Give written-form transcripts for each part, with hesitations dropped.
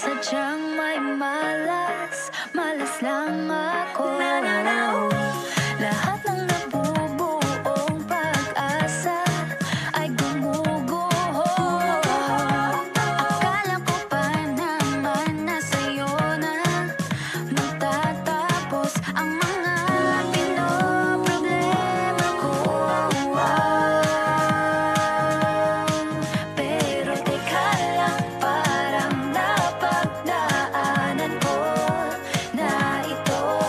sadyang may malas, malas lang ako. Lahat ng nabubuong pag-asa ay gumuguho. Akala ko pa naman na sa'yo na magtatapos ang mga pinoproblema ko. Pero teka lang, parang napagdaanan ko na ito.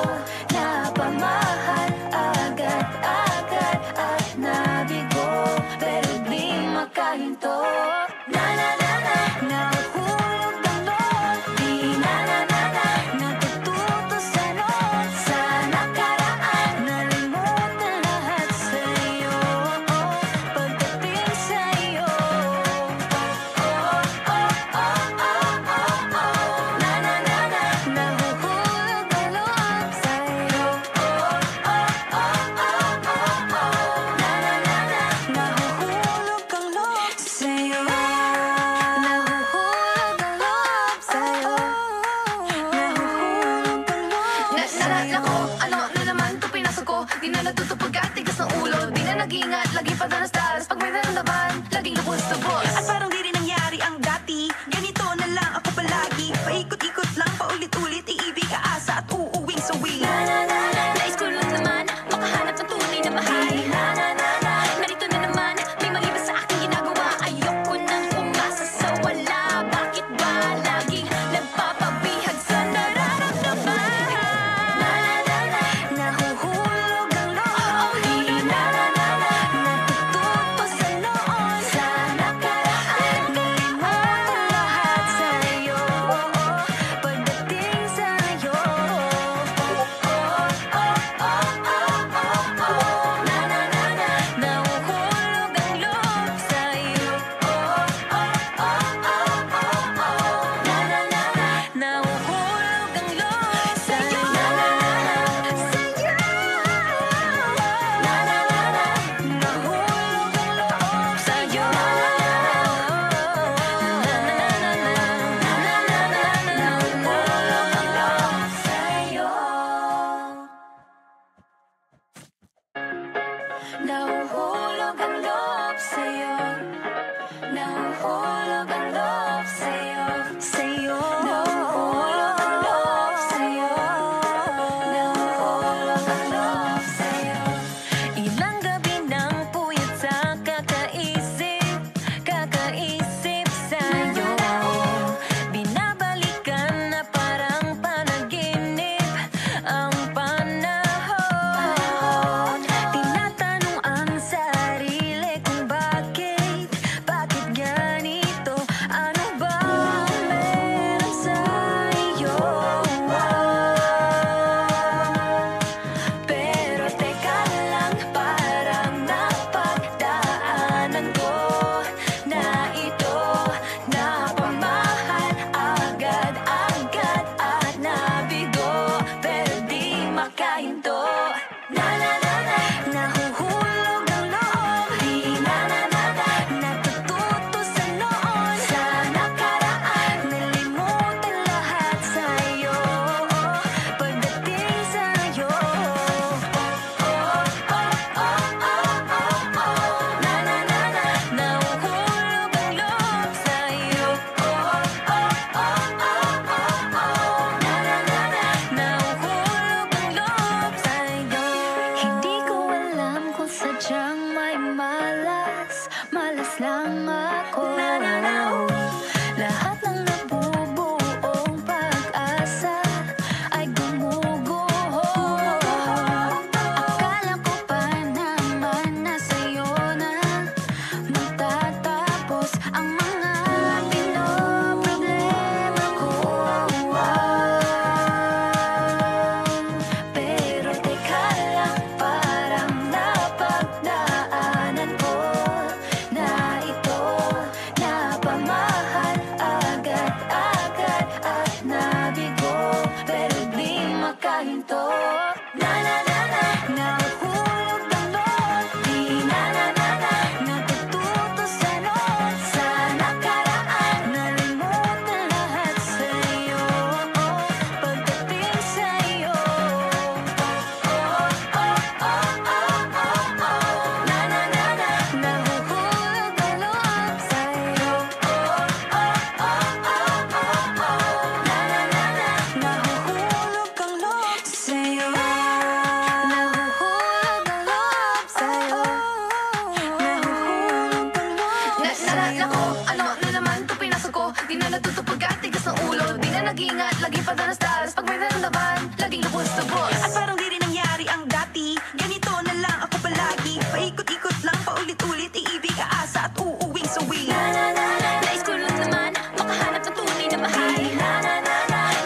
Di na natutupag at tigas ng ulo. Di na nag-iingat, lagi pa danas-danas. Pag may naramdaman, laging lubos-lubos. At parang di rin nangyari ang dati. Ganito na lang ako palagi. Paikot-ikot lang, paulit-ulit. Iibig, aasa at uuwing suwi. Nais ko lang naman, makahanap ng tunay na mahal.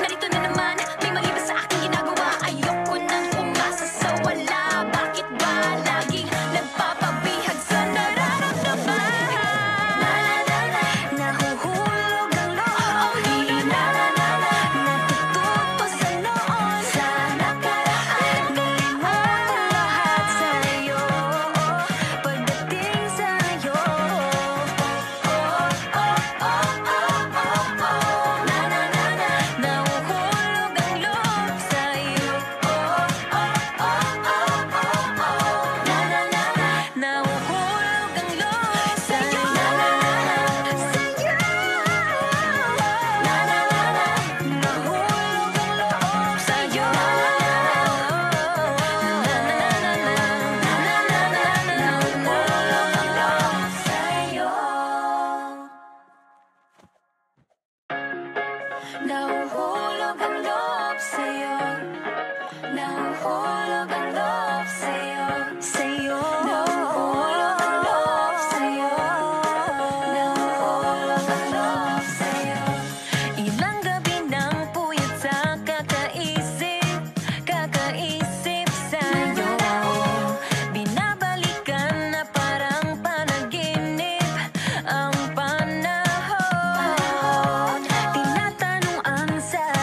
Narito na naman, may mali ba sa aking ginagawa? Ayoko nang umasa sa wala. Bakit ba laging nagpapabihag sa nararamdaman? Nahuhulog ang loob. Di natututo sa noon. Sa nakaraan, nalimutan lahat sa'yo. Pagdating sa'yo, nahuhulog ang loob sa'yo. Nahuhulog ang loob sa'yo. Nahulog ang loob sa'yo. Nahulog ang loob sa'yo. Nahuhulog ang loob sa'yo. Nahuhulog ang loob sa'yo. Nahuhulog ang loob sa'yo. Nahuhulog ang loob sa'yo. Ilang gabi nang puyat sa kakaisip sa'yo. Binabalikan na parang panaginip ang panahon. Tinatanong ang sarili.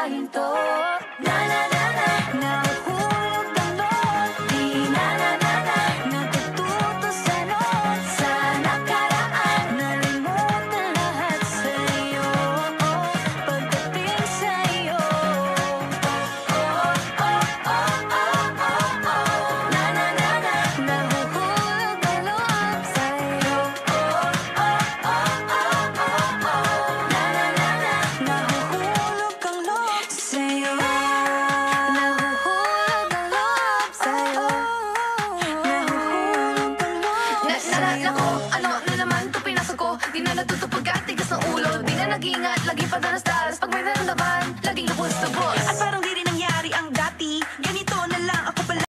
hinto